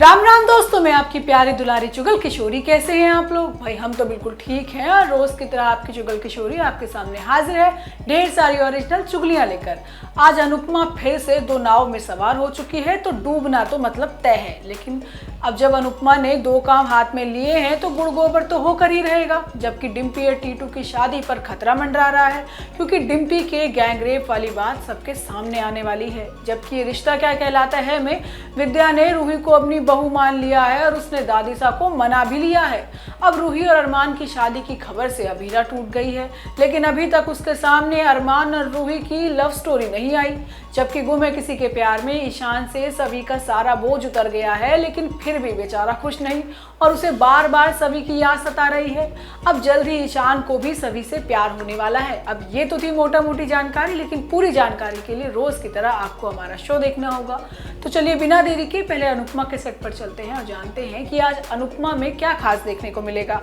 राम राम दोस्तों, मैं आपकी प्यारी दुलारी चुगल किशोरी। कैसे हैं आप लोग? भाई हम तो बिल्कुल ठीक हैं और रोज की तरह आपकी चुगल किशोरी आपके सामने हाजिर है ढेर सारी ओरिजिनल चुगलियां लेकर। आज अनुपमा फिर से दो नाव में सवार हो चुकी है, तो डूबना तो मतलब तय है। लेकिन अब जब अनुपमा ने दो काम हाथ में लिए हैं तो गुड़ गोबर तो होकर ही रहेगा। जबकि डिम्पी और टीटू की शादी पर खतरा मंडरा रहा है, क्योंकि डिम्पी के गैंगरेप वाली बात सबके सामने आने वाली है। जबकि ये रिश्ता क्या कहलाता है में विद्या ने रूही को अपनी बहू मान लिया है और उसने दादी सा को मना भी लिया है। अब रूही और अरमान की शादी की खबर से अभीरा टूट गई है, लेकिन अभी तक उसके सामने अरमान और रूही की लव स्टोरी नहीं आई। जबकि गुम है किसी के प्यार में ईशान से सभी का सारा बोझ उतर गया है, लेकिन फिर भी बेचारा खुश नहीं और उसे बार बार सभी की याद सता रही है। अब जल्द ही ईशान को भी सभी से प्यार होने वाला है। अब ये तो थी मोटा मोटी जानकारी, लेकिन पूरी जानकारी के लिए रोज की तरह आपको हमारा शो देखना होगा। तो चलिए बिना देरी के पहले अनुपमा के सेट पर चलते हैं और जानते हैं कि आज अनुपमा में क्या खास देखने को मिलेगा।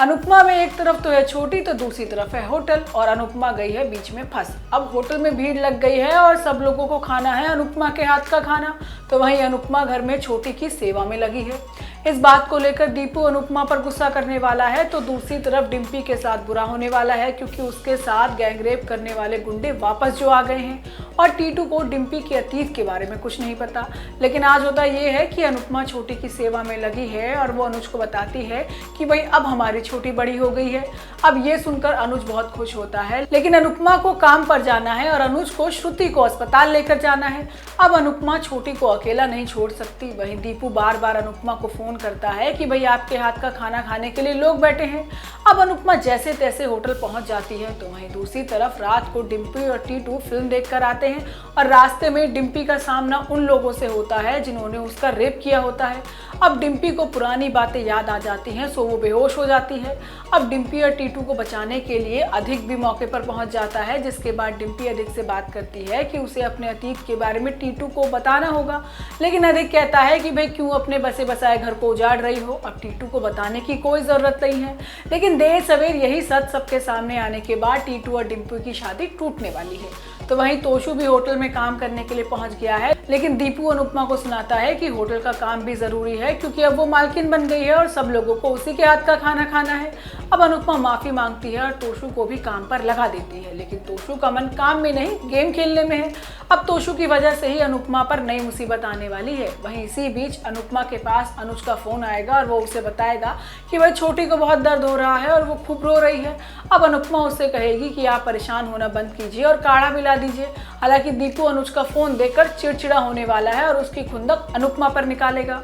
अनुपमा में एक तरफ तो है छोटी तो दूसरी तरफ है होटल, और अनुपमा गई है बीच में फंस। अब होटल में भीड़ लग गई है और सब लोगों को खाना है अनुपमा के हाथ का खाना। तो वहीं अनुपमा घर में छोटी की सेवा में लगी है। इस बात को लेकर दीपू अनुपमा पर गुस्सा करने वाला है, तो दूसरी तरफ डिम्पी के साथ बुरा होने वाला है, क्योंकि उसके साथ गैंगरेप करने वाले गुंडे वापस जो आ गए हैं। और टीटू को डिम्पी के अतीत के बारे में कुछ नहीं पता। लेकिन आज होता ये है कि अनुपमा छोटी की सेवा में लगी है और वो अनुज को बताती है कि भाई अब हमारी छोटी बड़ी हो गई है। अब ये सुनकर अनुज बहुत खुश होता है, लेकिन अनुपमा को काम पर जाना है और अनुज को श्रुति को अस्पताल लेकर जाना है। अब अनुपमा छोटी को अकेला नहीं छोड़ सकती। वहीं दीपू बार बार अनुपमा को फोन करता है कि भाई आपके हाथ का खाना खाने के लिए लोग बैठे हैं। अब अनुपमा जैसे तैसे होटल पहुंच जाती है, तो वहीं दूसरी तरफ रात को डिम्पी और टीटू फिल्म देखकर आते हैं और रास्ते में डिम्पी का सामना उन लोगों से होता है जिन्होंने उसका रेप किया होता है। अब डिम्पी को पुरानी बातें याद आ जाती हैं, सो वो बेहोश हो जाती है। अब डिम्पी और टीटू को बचाने के लिए अधिक भी मौके पर पहुंच जाता है, जिसके बाद डिम्पी अधिक से बात करती है कि उसे अपने अतीत के बारे में टीटू को बताना होगा। लेकिन अधिक कहता है कि भाई क्यों अपने बसे बसाए घर को उजाड़ रही हो, अब टीटू को बताने की कोई जरूरत नहीं है। लेकिन देर सवेर यही सच सबके सामने आने के बाद टीटू और डिम्पी की शादी टूटने वाली है। तो वहीं तोशु भी होटल में काम करने के लिए पहुंच गया है, लेकिन दीपू अनुपमा को सुनाता है कि होटल का काम भी जरूरी है, क्योंकि अब वो मालकिन बन गई है और सब लोगों को उसी के हाथ का खाना खाना है। अब अनुपमा माफी मांगती है और तोशु को भी काम पर लगा देती है, लेकिन तोशु का मन काम में नहीं गेम खेलने में है। अब तोशु की वजह से ही अनुपमा पर नई मुसीबत आने वाली है। वहीं इसी बीच अनुपमा के पास अनुज का फोन आएगा और वो उसे बताएगा कि भाई छोटी को बहुत दर्द हो रहा है और वो खूब रो रही है। अब अनुपमा उससे कहेगी कि आप परेशान होना बंद कीजिए और काढ़ा पिला दीजिए। हालांकि दीपू अनुज का फोन देखकर चिड़चिड़ा होने वाला है और उसकी खुंदक अनुपमा पर निकालेगा।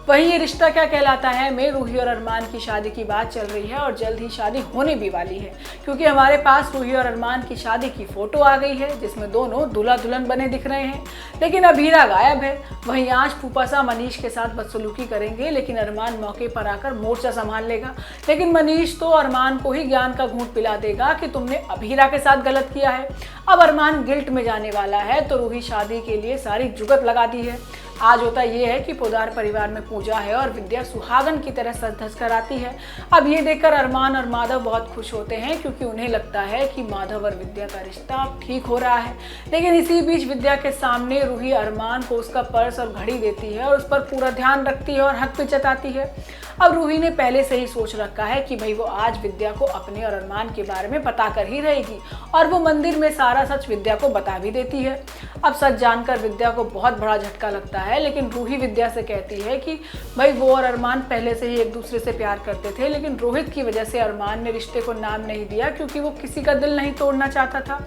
वहीं ये रिश्ता क्या कहलाता है में रूही और अरमान की शादी की बात चल रही है और जल्द ही शादी होने भी वाली है, क्योंकि हमारे पास रूही और अरमान की शादी की फोटो आ गई है, जिसमें दोनों दूल्हा दुल्हन बने दिख रहे हैं। लेकिन अभीरा गायब है। वहीं आज फूफासा मनीष के साथ बदसलूकी करेंगे, लेकिन अरमान मौके पर आकर मोर्चा संभाल लेगा। लेकिन मनीष तो अरमान को ही ज्ञान का घूंट पिला देगा कि तुमने अभीरा के साथ गलत किया है। अब अरमान गिल्ट में जाने वाला है, तो रूही शादी के लिए सारी जुगत लगा दी है। आज होता ये है कि पोदार परिवार में पूजा है और विद्या सुहागन की तरह सज धज कर आती है। अब ये देखकर अरमान और माधव बहुत खुश होते हैं, क्योंकि उन्हें लगता है कि माधव और विद्या का रिश्ता अब ठीक हो रहा है। लेकिन इसी बीच विद्या के सामने रूही अरमान को उसका पर्स और घड़ी देती है और उस पर पूरा ध्यान रखती है और हक भी जताती है। अब रूही ने पहले से ही सोच रखा है कि भाई वो आज विद्या को अपने और अरमान के बारे में बता कर ही रहेगी, और वो मंदिर में सारा सच विद्या को बता भी देती है। अब सच जानकर विद्या को बहुत बड़ा झटका लगता है, लेकिन रूही विद्या से कहती है कि भाई वो और अरमान पहले से ही एक दूसरे से प्यार करते थे, लेकिन रोहित की वजह से अरमान ने रिश्ते को नाम नहीं दिया, क्योंकि वो किसी का दिल नहीं तोड़ना चाहता था।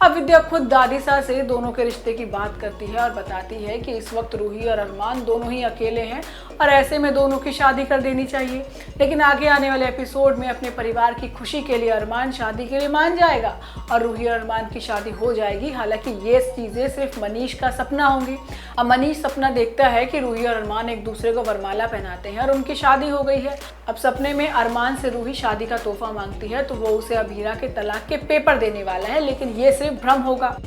अब विद्या खुद दादी सा से दोनों के रिश्ते की बात करती है और बताती है कि इस वक्त रूही और अरमान दोनों ही अकेले हैं और ऐसे में दोनों की शादी कर देनी चाहिए। लेकिन आगे आने वाले एपिसोड में अपने परिवार की खुशी के लिए अरमान शादी के लिए मान जाएगा और रूही और अरमान की शादी हो जाएगी। हालांकि ये चीजें सिर्फ मनीष का सपना होंगी। अब मनीष सपना देखता है कि रूही और अरमान एक दूसरे को वरमाला पहनाते हैं और उनकी शादी हो गई है। अब सपने में अरमान से रूही शादी का तोहफा मांगती है, तो वो उसे अभीरा के तलाक के पेपर देने वाला है, लेकिन ये सिर्फ भ्रम होगा।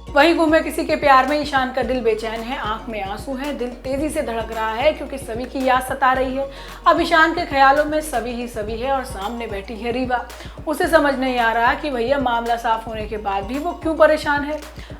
वहीं गुम है किसी के प्यार में ईशान का दिल बेचैन है, आंख में आंसू है, दिल तेजी से धड़क रहा है, क्योंकि सभी की याद सता रही है। अब ईशान के ख्यालों में सभी ही सभी है और सामने बैठी है रीवा। उसे समझ नहीं आ रहा कि भैया मामला साफ होने के बाद भी वो क्यों परेशान है।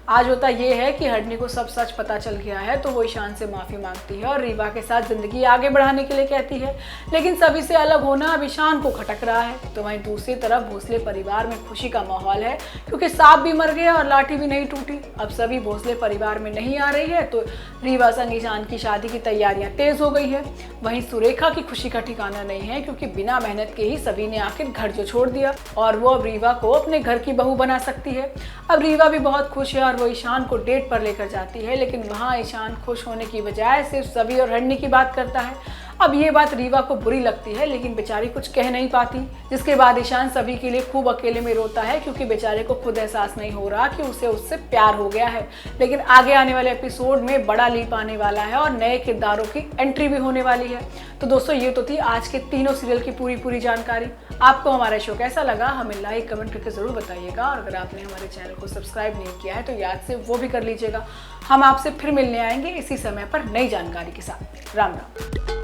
आज होता ये है कि हरणी को सब सच पता चल गया है, तो वो ईशान से माफी मांगती है और रीवा के साथ जिंदगी आगे बढ़ाने के लिए कहती है। लेकिन सभी से अलग होना अब ईशान को खटक रहा है। तो वहीं दूसरी तरफ भोसले परिवार में खुशी का माहौल है, क्योंकि सांप भी मर गया और लाठी भी नहीं टूटी। अब सभी भोसले परिवार में नहीं आ रही है, तो रीवा संग ईशान की शादी की तैयारियां तेज हो गई है। वहीं सुरेखा की खुशी का ठिकाना नहीं है, क्योंकि बिना मेहनत के ही सभी ने आखिर घर जो छोड़ दिया और वो अब रीवा को अपने घर की बहू बना सकती है। अब रीवा भी बहुत खुश है और वो ईशान को डेट पर लेकर जाती है, लेकिन वहाँ ईशान खुश होने की बजाय सिर्फ सभी और हरणी की बात करता है। अब ये बात रीवा को बुरी लगती है, लेकिन बेचारी कुछ कह नहीं पाती, जिसके बाद ईशान सभी के लिए खूब अकेले में रोता है, क्योंकि बेचारे को खुद एहसास नहीं हो रहा कि उसे उससे प्यार हो गया है। लेकिन आगे आने वाले एपिसोड में बड़ा लीप आने वाला है और नए किरदारों की एंट्री भी होने वाली है। तो दोस्तों, ये तो थी आज के तीनों सीरियल की पूरी जानकारी। आपको हमारा शो कैसा लगा हमें लाइक कमेंट करके जरूर बताइएगा, और अगर आपने हमारे चैनल को सब्सक्राइब नहीं किया है तो याद से वो भी कर लीजिएगा। हम आपसे फिर मिलने आएंगे इसी समय पर नई जानकारी के साथ। राम राम।